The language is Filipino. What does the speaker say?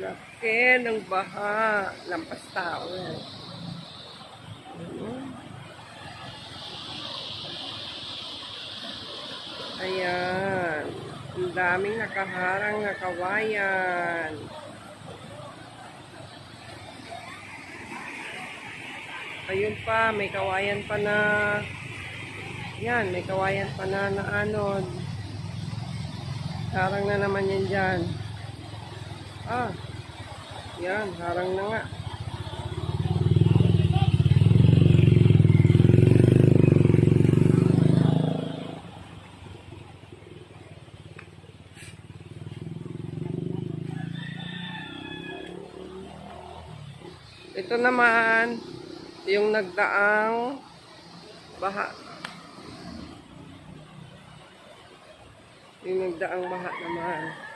Laki ng baha. Lampas tao yan. Ayan. Ang daming nakaharang na kawayan. Ayun pa, may kawayan pa na. Yan, may kawayan pa na anod. Harang na naman yan dyan. Ah, yan, harang na nga. Ito naman, yung nagdaang baha. Yung nagdaang baha naman.